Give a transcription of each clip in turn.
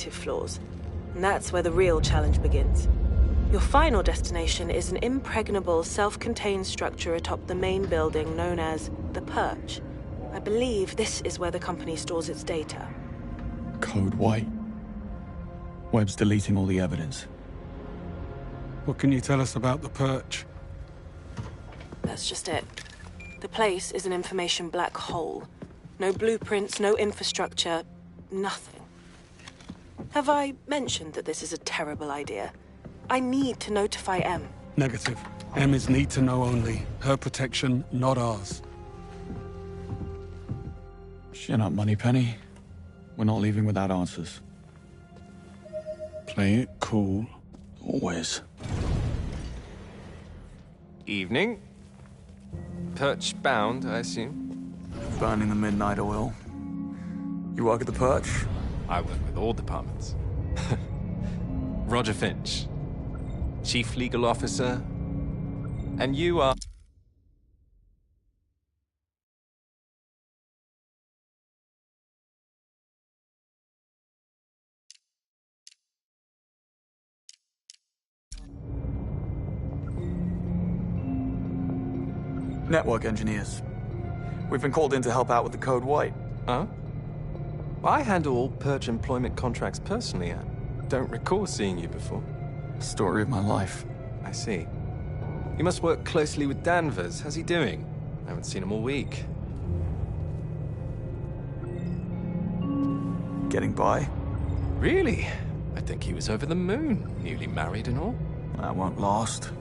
cognitive flaws. And that's where the real challenge begins. Your final destination is an impregnable, self-contained structure atop the main building known as the Perch. I believe this is where the company stores its data. Code White. Webb's deleting all the evidence. What can you tell us about the Perch? That's just it. The place is an information black hole. No blueprints, no infrastructure, nothing. Have I mentioned that this is a terrible idea? I need to notify M. Negative. M is need to know only. Her protection, not ours. Chin up, Moneypenny. We're not leaving without answers. Play it cool. Always. Evening. Perch bound, I assume. Burning the midnight oil. You work at the Perch? I work with all departments. Roger Finch, Chief Legal Officer. And you are... Network engineers. We've been called in to help out with the Code White. Huh? Well, I handle all Perch employment contracts personally. I don't recall seeing you before. Story of my life. I see. You must work closely with Danvers. How's he doing? I haven't seen him all week. Getting by? Really? I think he was over the moon, newly married and all. That won't last.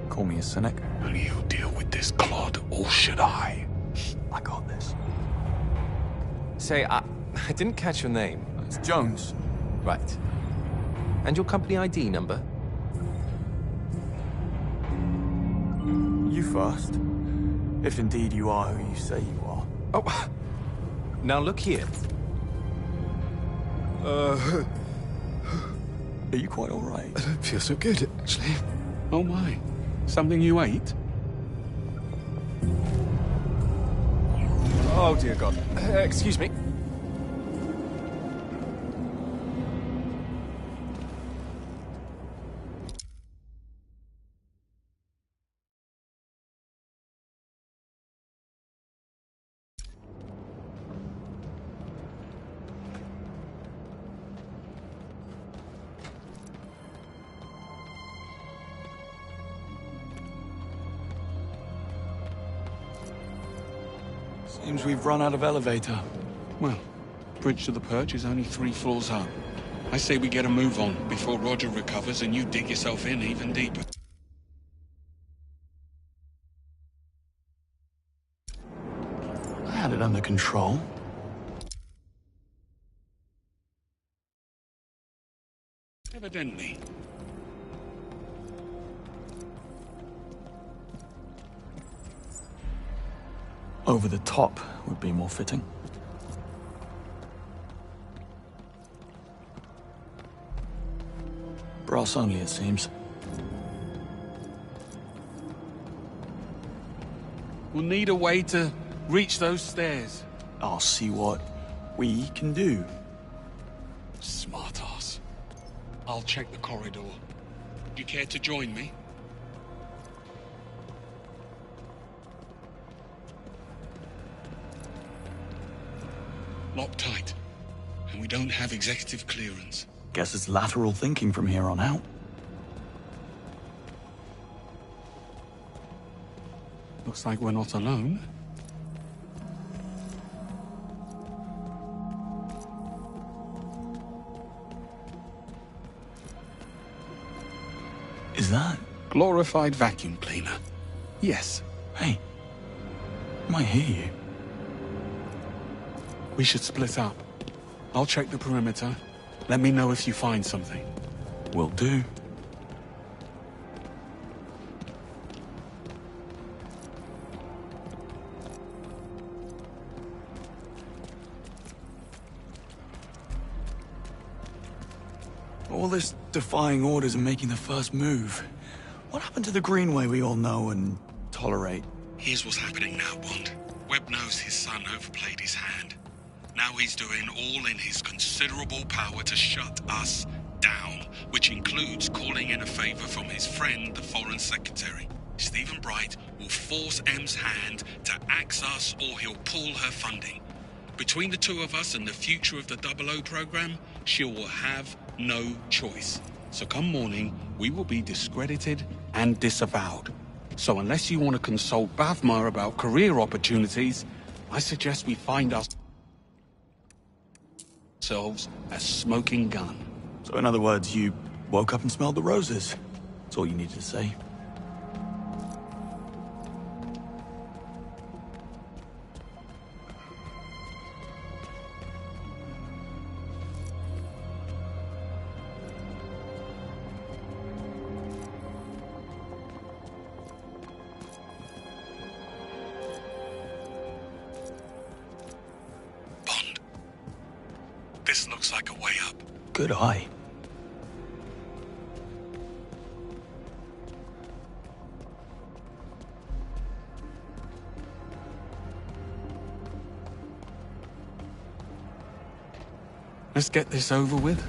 Call me a cynic. Will you deal with this clod, or should I? I got this. Say, I didn't catch your name. It's Jones. Right. And your company ID number? You first. If indeed you are who you say you are. Oh, now look here. Are you quite all right? I don't feel so good, actually. Oh my. Something you ate? Oh, dear God. Excuse me. Seems we've run out of elevator. Well, bridge to the Perch is only 3 floors up. I say we get a move on before Roger recovers and you dig yourself in even deeper. I had it under control. Evidently. Over the top would be more fitting. Brass only, it seems. We'll need a way to reach those stairs. I'll see what we can do. Smart ass. I'll check the corridor. Do you care to join me? Locked tight. And we don't have executive clearance. Guess it's lateral thinking from here on out. Looks like we're not alone. Is that? Glorified vacuum cleaner. Yes. Hey. I might hear you. We should split up. I'll check the perimeter. Let me know if you find something. Will do. All this defying orders and making the first move. What happened to the Greenway we all know and tolerate? Here's what's happening now, Bond. Webb knows his son overplayed his hand. Now now he's doing all in his considerable power to shut us down, which includes calling in a favor from his friend, the Foreign Secretary. Stephen Bright will force M's hand to axe us or he'll pull her funding. Between the two of us and the future of the 00 program, she will have no choice. So come morning, we will be discredited and disavowed. So unless you want to consult Bavma about career opportunities, I suggest we find ourselves a smoking gun. So in other words, you woke up and smelled the roses. That's all you needed to say. This looks like a way up. Good eye. Let's get this over with.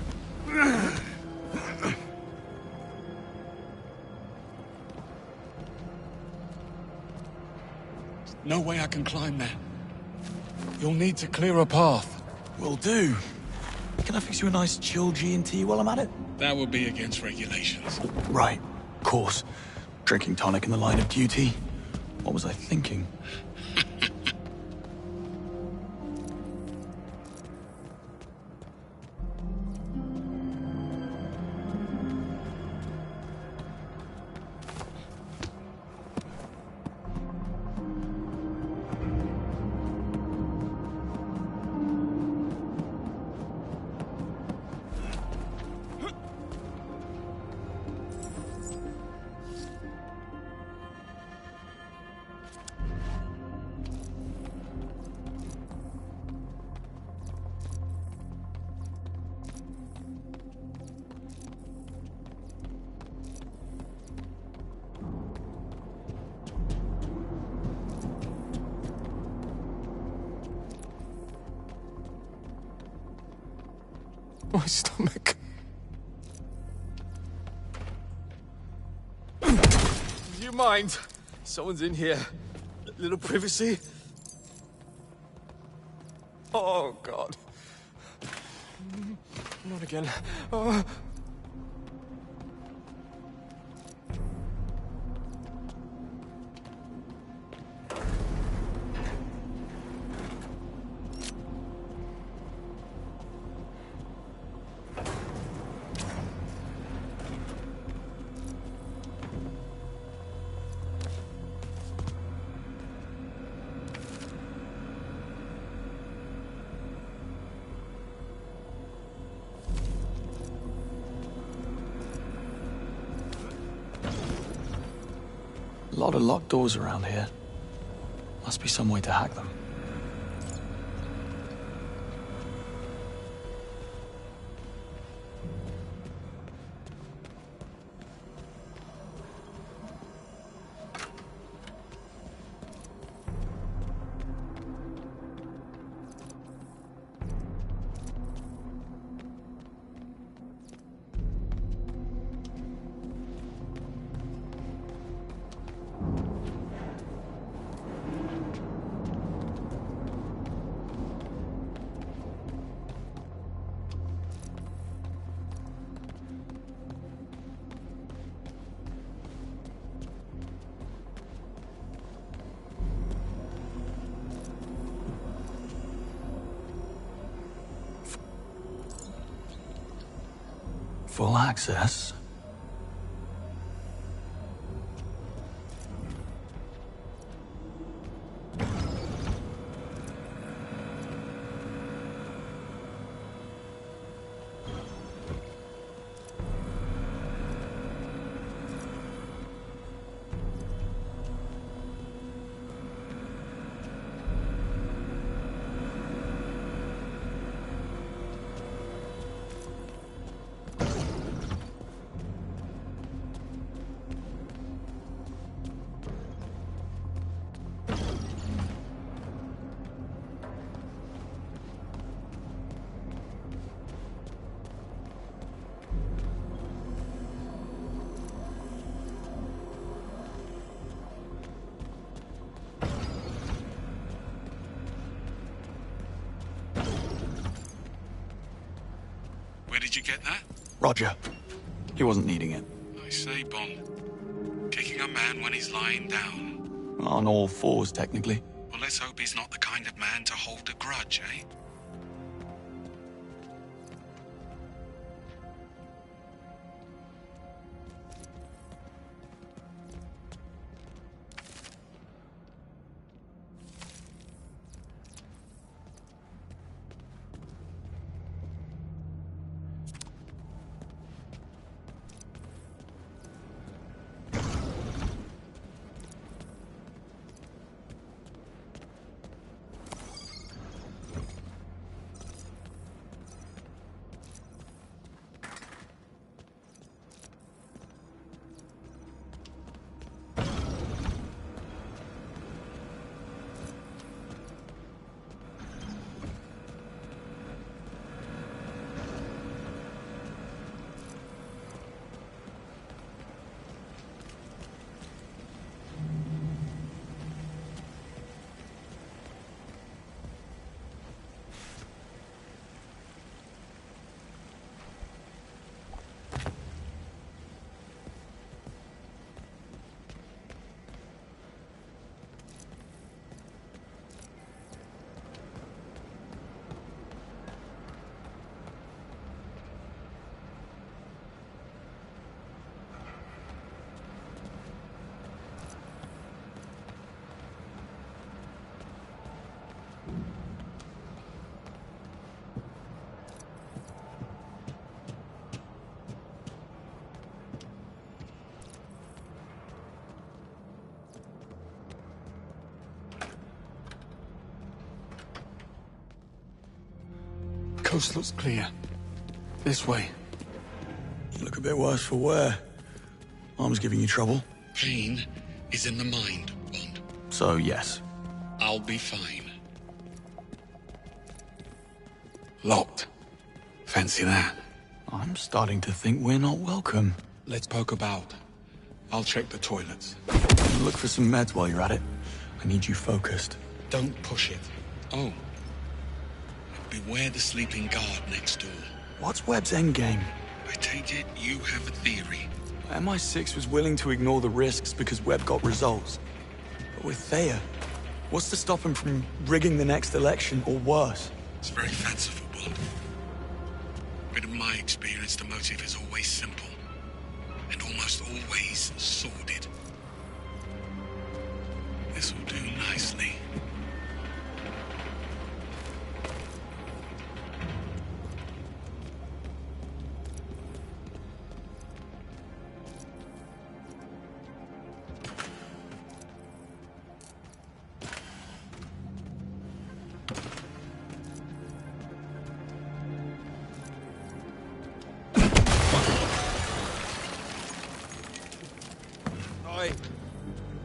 No way I can climb there. You'll need to clear a path. Will do. Can I fix you a nice chill G&T while I'm at it? That would be against regulations. Right. Of course. Drinking tonic in the line of duty. What was I thinking? My stomach. Do you mind? Someone's in here. A little privacy. Oh, God. Not again. Oh. A lot of locked doors around here. Must be some way to hack them. Full access? Where did you get that? Roger. He wasn't needing it. I say, Bond. Kicking a man when he's lying down. On all fours, technically. Well, let's hope he's not the kind of man to hold a grudge, eh? Coast looks clear. This way. You look a bit worse for wear. Arm's giving you trouble. Pain is in the mind, Bond. So, yes. I'll be fine. Locked. Fancy that. I'm starting to think we're not welcome. Let's poke about. I'll check the toilets. Look for some meds while you're at it. I need you focused. Don't push it. Oh. Beware the sleeping guard next door. What's Webb's endgame? I take it you have a theory. MI6 was willing to ignore the risks because Webb got results. But with Thayer, what's to stop him from rigging the next election or worse? It's very fanciful, Bond. But in my experience, the motive is always simple. And almost always sordid. This will do nicely.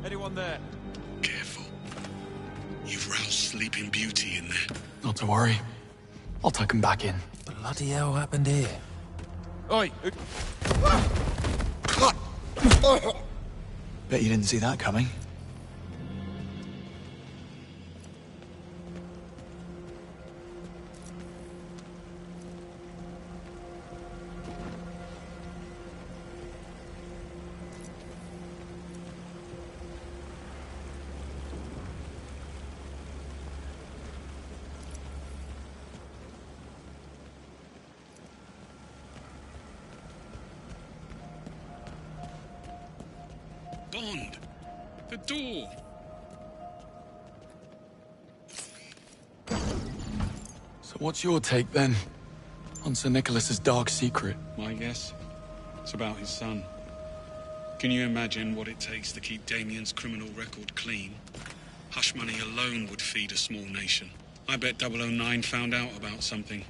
Anyone there? Careful. You've roused Sleeping Beauty in there. Not to worry. I'll tuck him back in. Bloody hell happened here? Oi! Bet you didn't see that coming. Bond! The door! So what's your take, then? On Sir Nicholas's dark secret? My guess? It's about his son. Can you imagine what it takes to keep Damien's criminal record clean? Hush money alone would feed a small nation. I bet 009 found out about something.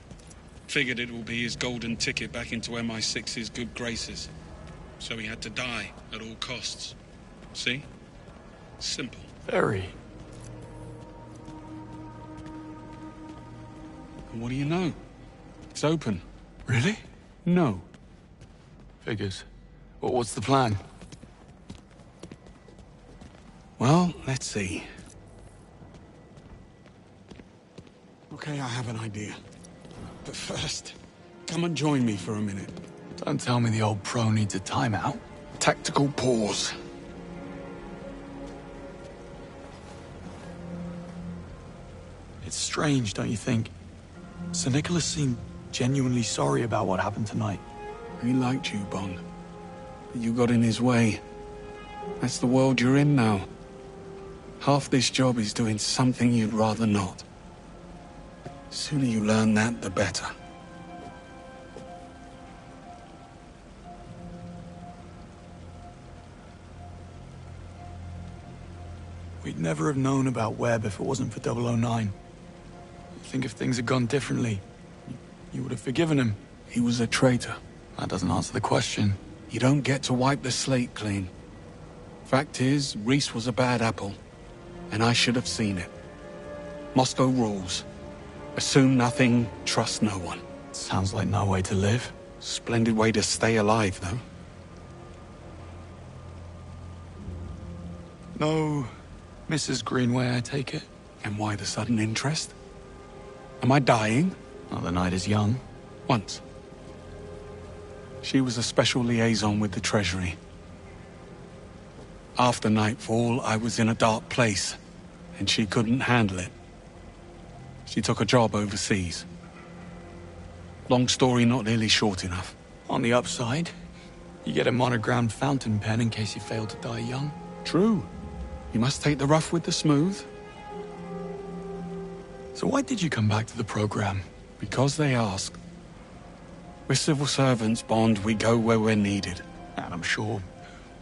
Figured it will be his golden ticket back into MI6's good graces. So he had to die at all costs. See? Simple. Very. And what do you know? It's open. Really? No. Figures. Well, what's the plan? Well, let's see. Okay, I have an idea. But first, Come and join me for a minute. Don't tell me the old pro needs a timeout. Tactical pause. It's strange, don't you think? Sir Nicholas seemed genuinely sorry about what happened tonight. He liked you, Bond. But you got in his way. That's the world you're in now. Half this job is doing something you'd rather not. The sooner you learn that, the better. We'd never have known about Webb if it wasn't for 009. I think if things had gone differently, you would have forgiven him. He was a traitor. That doesn't answer the question. You don't get to wipe the slate clean. Fact is, Reese was a bad apple, and I should have seen it. Moscow rules. Assume nothing, trust no one. Sounds like no way to live. Splendid way to stay alive, though. No, Mrs. Greenway, I take it. And why the sudden interest? Am I dying? Well, the night is young. Once. She was a special liaison with the Treasury. After nightfall, I was in a dark place, and she couldn't handle it. She took a job overseas. Long story, not nearly short enough. On the upside, you get a monogrammed fountain pen in case you fail to die young. True. You must take the rough with the smooth. So why did you come back to the program? Because they asked. We're civil servants, Bond. We go where we're needed. And I'm sure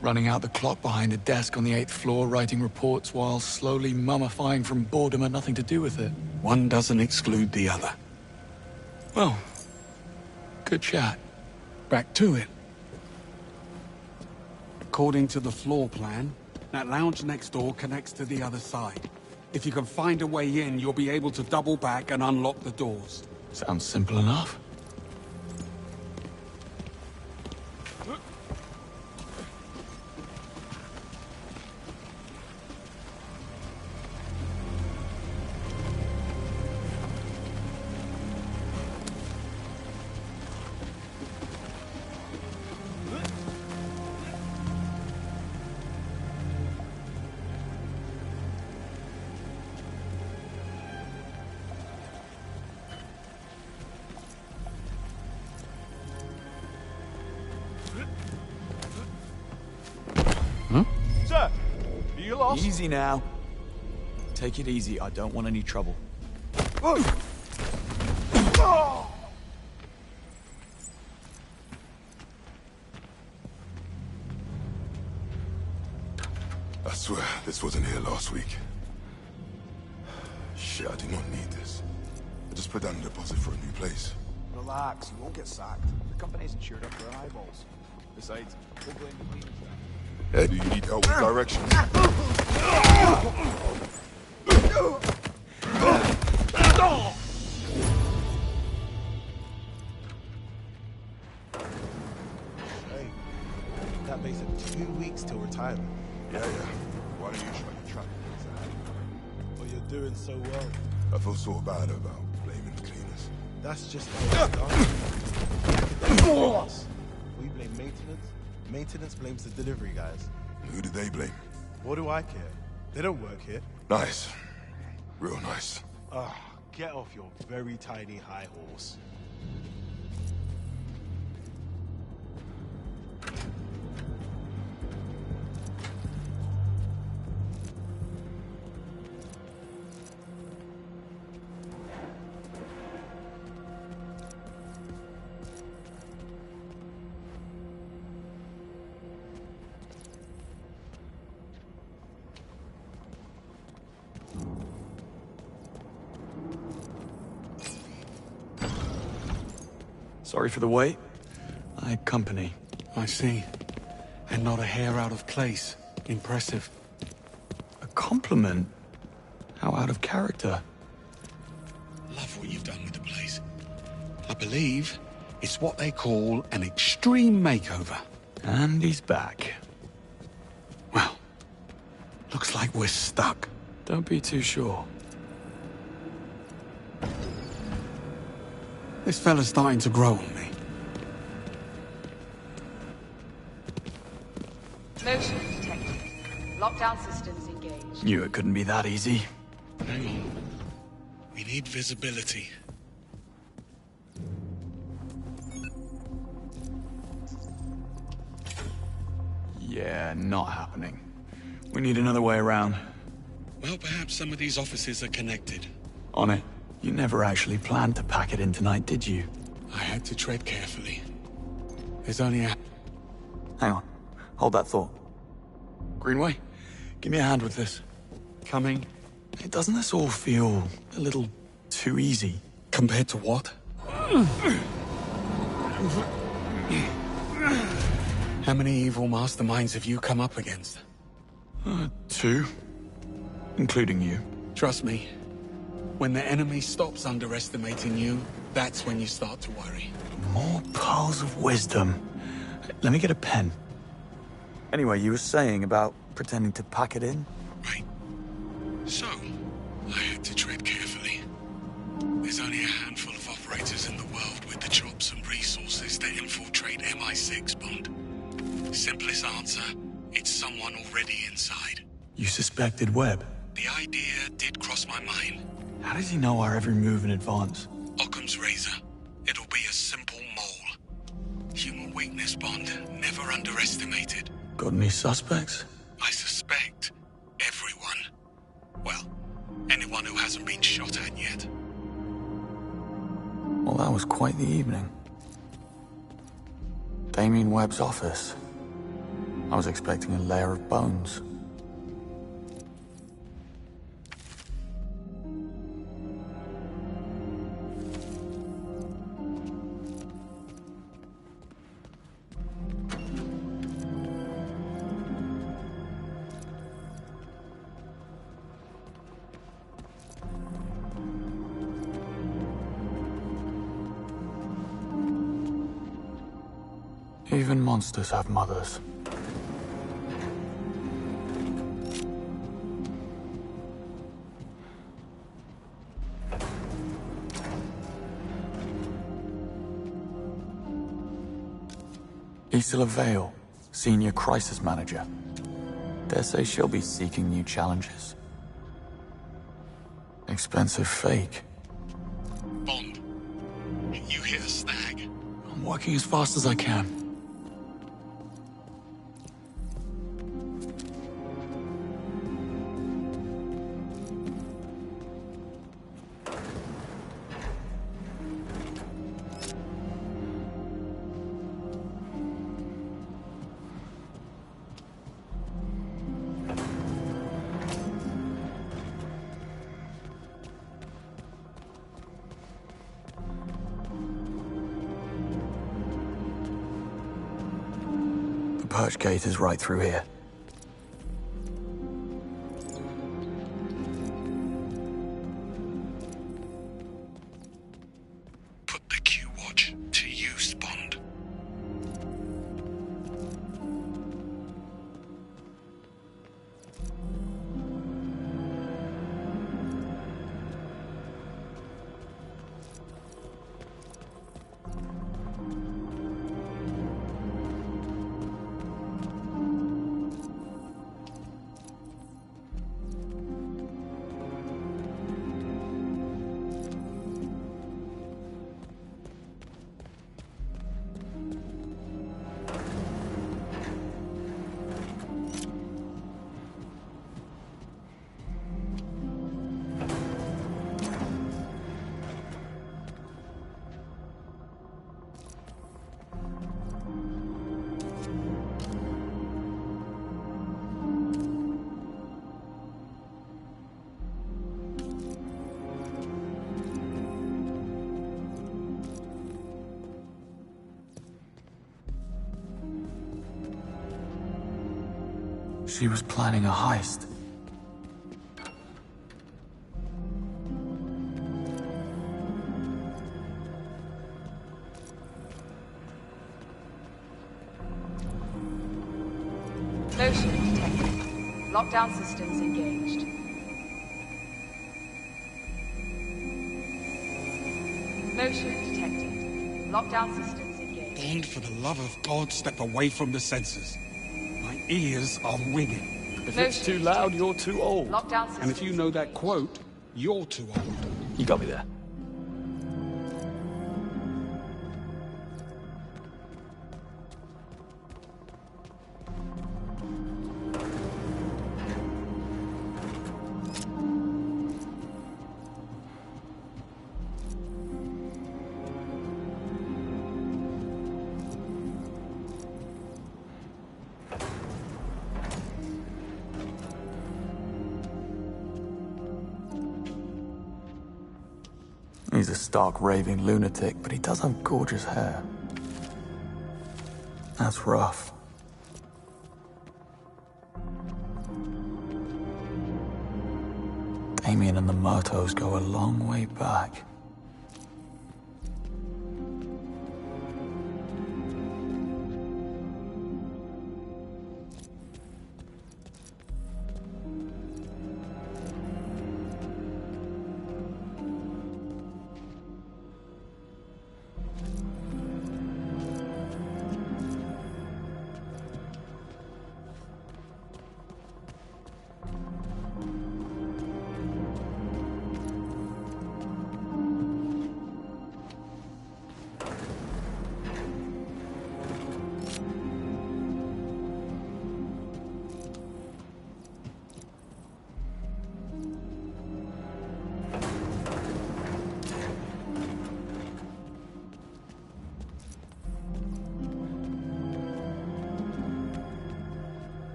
running out the clock behind a desk on the 8th floor, writing reports while slowly mummifying from boredom had nothing to do with it. One doesn't exclude the other. Well, good chat. Back to it. According to the floor plan, that lounge next door connects to the other side. If you can find a way in, you'll be able to double back and unlock the doors. Sounds simple enough. Sir, are you lost? Easy now. Take it easy. I don't want any trouble. I swear, this wasn't here last week. Shit, I did not need this. I just put down a deposit for a new place. Relax, you won't get sacked. The company's insured up their eyeballs. Besides, we'll blame the cleaning staff. Hey, do you need help with directions? Hey, that makes it 2 weeks till retirement. Yeah. Why don't you try to track things out? But you're doing so well. I feel so bad about blaming the cleaners. That's just how it's done. We blame maintenance. Maintenance blames the delivery guys. Who did they blame? What do I care? They don't work here. Nice. Real nice. Ah, get off your very tiny high horse. Sorry for the wait. I had company. I see. And not a hair out of place. Impressive. A compliment? How out of character. Love what you've done with the place. I believe it's what they call an extreme makeover. And he's back. Well, looks like we're stuck. Don't be too sure. This fella's starting to grow on me. Motion detected. Lockdown systems engaged. Knew it couldn't be that easy. Hang on. We need visibility. Yeah, not happening. We need another way around. Well, perhaps some of these offices are connected. On it. You never actually planned to pack it in tonight, did you? I had to tread carefully. There's only a... Hang on. Hold that thought. Greenway, give me a hand with this. Coming. Hey, doesn't this all feel a little too easy? Compared to what? How many evil masterminds have you come up against? 2. Including you. Trust me, when the enemy stops underestimating you, that's when you start to worry. More pearls of wisdom. Let me get a pen. Anyway, you were saying about pretending to pack it in? Right. So, I had to tread carefully. There's only a handful of operators in the world with the chops and resources to infiltrate MI6, Bond. Simplest answer, it's someone already inside. You suspected Webb? The idea did cross my mind. How does he know our every move in advance? Occam's razor. It'll be a simple mole. Human weakness, Bond. Never underestimated. Got any suspects? I suspect everyone. Well, anyone who hasn't been shot at yet. Well, that was quite the evening. Damien Webb's office. I was expecting a layer of bones. Even monsters have mothers. Isla Vale, Senior Crisis Manager. Dare say she'll be seeking new challenges. Expensive fake. Bond, you hit a snag. I'm working as fast as I can. The Perch Gate is right through here. Put the Q-Watch to use, Bond. She was planning a heist. Motion detected. Lockdown systems engaged. Motion detected. Lockdown systems engaged. Bond, for the love of God, step away from the sensors. My ears are ringing. If it's too loud, you're too old. Lockdown systems. And if you know that quote, you're too old. You got me there. He's a stark raving lunatic, but he does have gorgeous hair. That's rough. Damien and the Murtos go a long way back.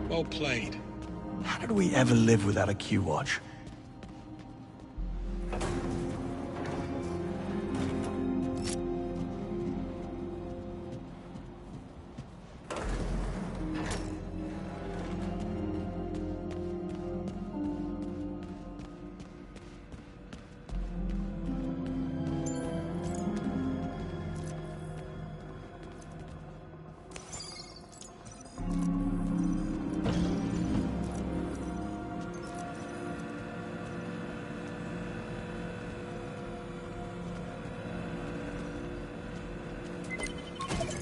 Well played. How did we ever live without a Q-Watch?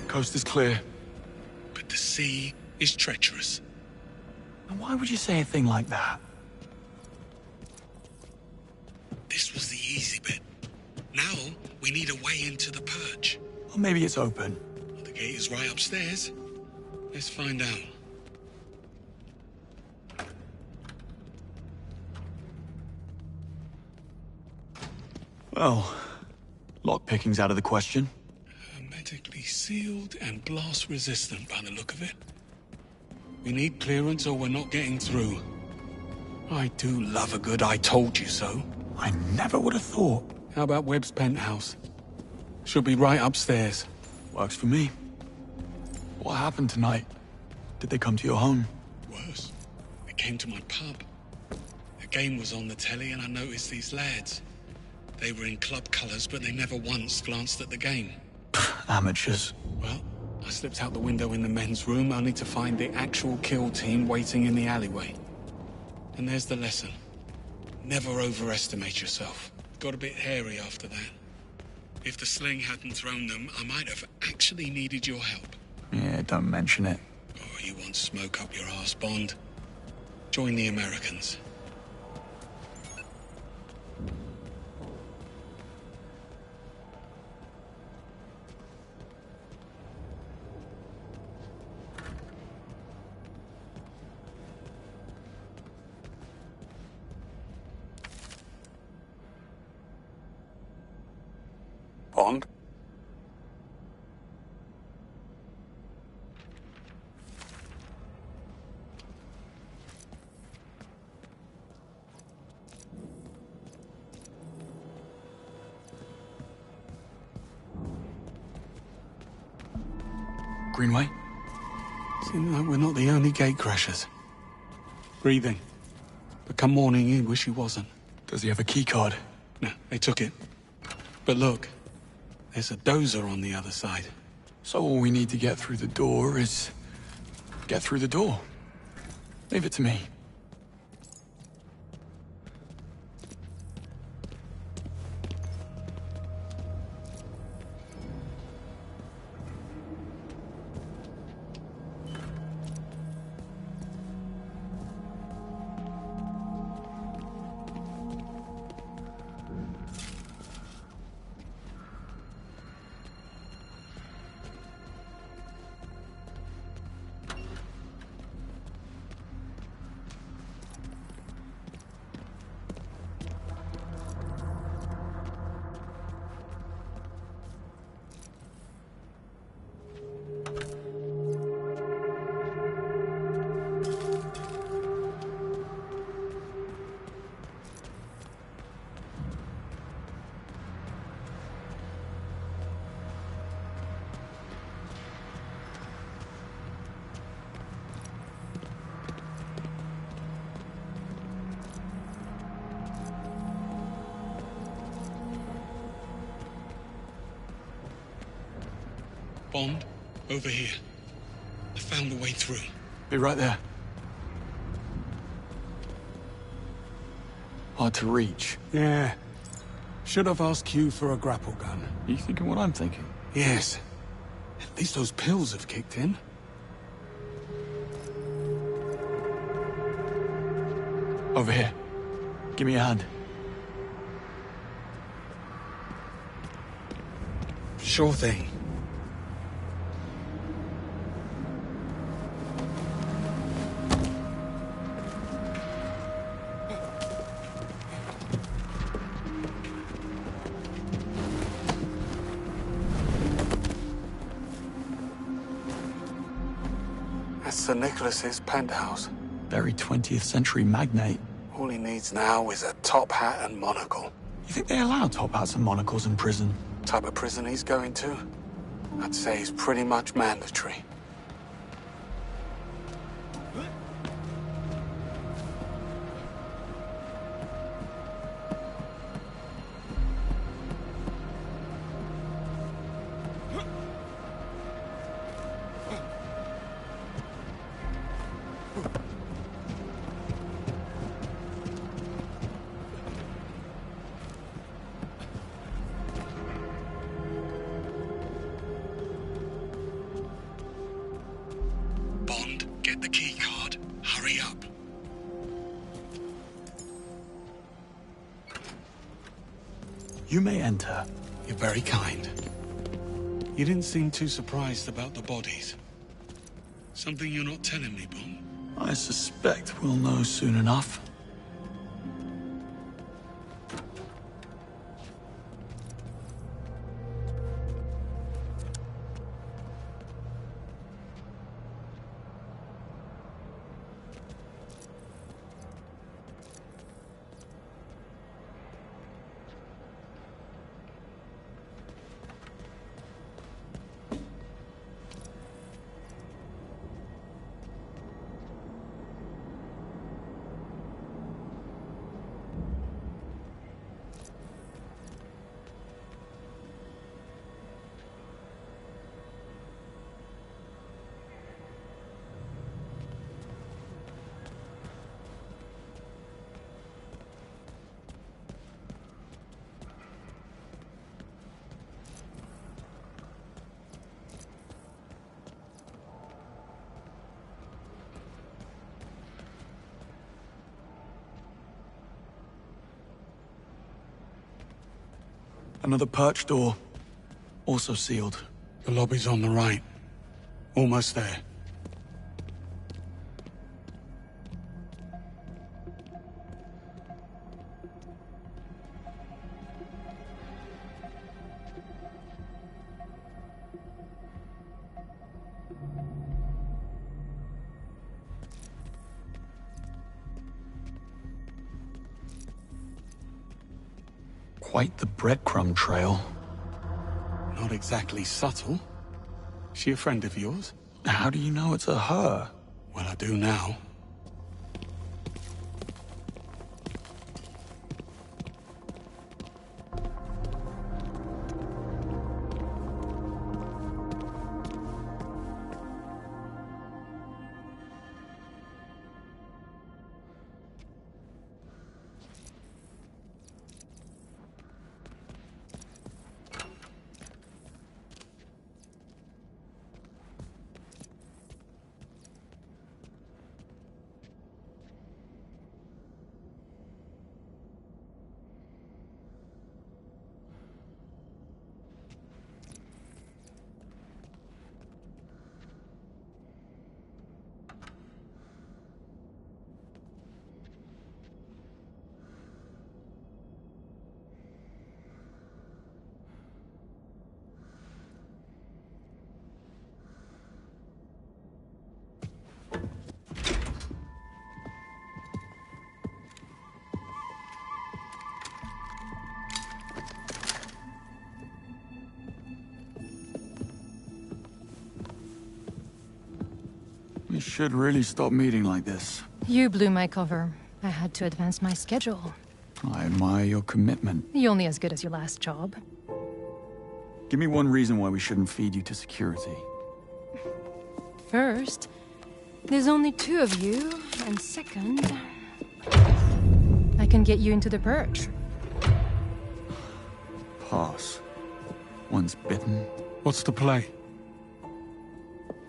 Coast is clear. But the sea is treacherous. And why would you say a thing like that? This was the easy bit. Now we need a way into the perch. Or maybe it's open. The gate is right upstairs. Let's find out. Well, lockpicking's out of the question. Hermetically sealed and blast resistant by the look of it. We need clearance or we're not getting through. I do love a good I told you so. I never would have thought. How about Webb's penthouse? Should be right upstairs. Works for me. What happened tonight? Did they come to your home? Worse. They came to my pub. A game was on the telly and I noticed these lads. They were in club colours, but they never once glanced at the game. Amateurs. Well, I slipped out the window in the men's room only to find the actual kill team waiting in the alleyway. And there's the lesson. Never overestimate yourself. Got a bit hairy after that. If the sling hadn't thrown them, I might have actually needed your help. Yeah, don't mention it. Oh, you want smoke up your arse, Bond? Join the Americans. Bond? Greenway? Seems like we're not the only gatecrashers. Breathing. But come morning, he'd wish he wasn't. Does he have a keycard? No, they took it. But look, there's a dozer on the other side. So all we need to get through the door is... get through the door. Leave it to me. Bond, over here. I found the way through. Be right there. Hard to reach. Yeah. Should have asked Q for a grapple gun. Are you thinking what I'm thinking? Yes. At least those pills have kicked in. Over here. Give me a hand. Sure thing. That's Sir Nicholas's penthouse. Very 20th century magnate. All he needs now is a top hat and monocle. You think they allow top hats and monocles in prison? Type of prison he's going to? I'd say it's pretty much mandatory. Bond, get the key card. Hurry up. You may enter. You're very kind. You didn't seem too surprised about the bodies. Something you're not telling me, Bond? I suspect we'll know soon enough. Another perch door. Also sealed. The lobby's on the right. Almost there. Quite the breadcrumb trail. Not exactly subtle. She a friend of yours? How do you know it's a her? Well, I do now. We should really stop meeting like this. You blew my cover. I had to advance my schedule. I admire your commitment. You're only as good as your last job. Give me one reason why we shouldn't feed you to security. First, there's only 2 of you, and second, I can get you into the Purge. Pass. Once bitten. What's the play?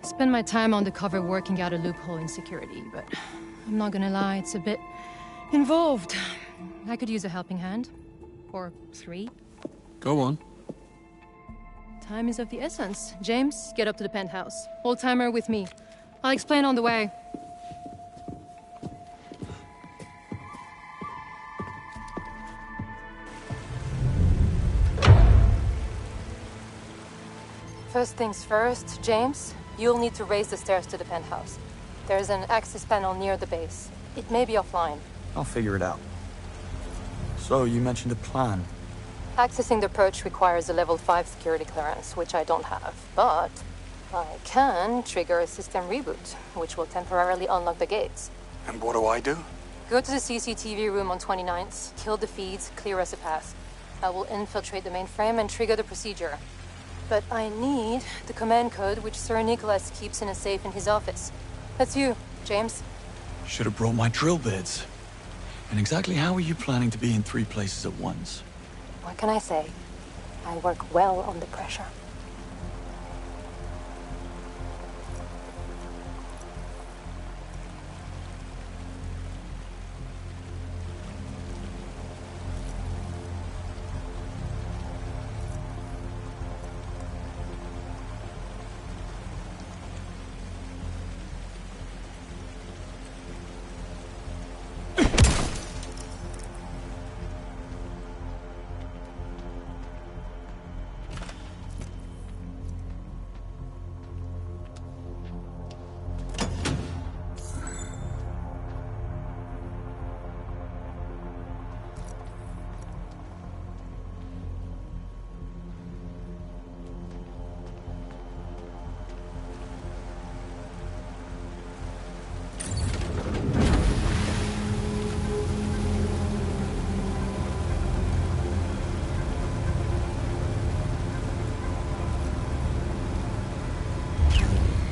Spend my time on the cover working out a loophole in security, but I'm not gonna lie, it's a bit involved. I could use a helping hand. Or 3. Go on. Time is of the essence. James, get up to the penthouse. Old-timer with me. I'll explain on the way. First things first, James, you'll need to raise the stairs to the penthouse. There's an access panel near the base. It may be offline. I'll figure it out. So, you mentioned a plan. Accessing the Purge requires a level 5 security clearance, which I don't have. But I can trigger a system reboot, which will temporarily unlock the gates. And what do I do? Go to the CCTV room on 29th, kill the feeds, clear us a path. I will infiltrate the mainframe and trigger the procedure. But I need the command code which Sir Nicholas keeps in a safe in his office. That's you, James. Should have brought my drill bits. And exactly how are you planning to be in 3 places at once? What can I say? I work well under pressure.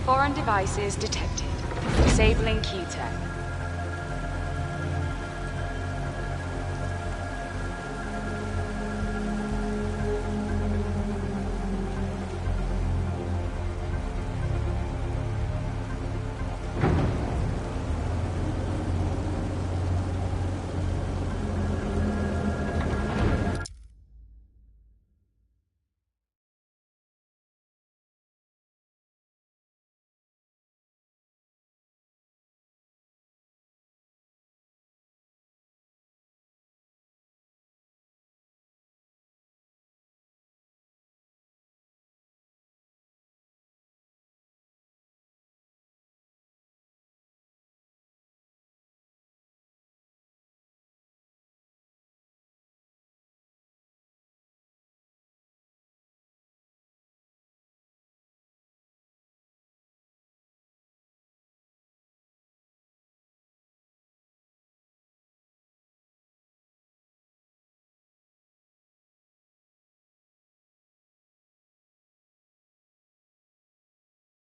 Foreign devices detected. Disabling Q-Tech.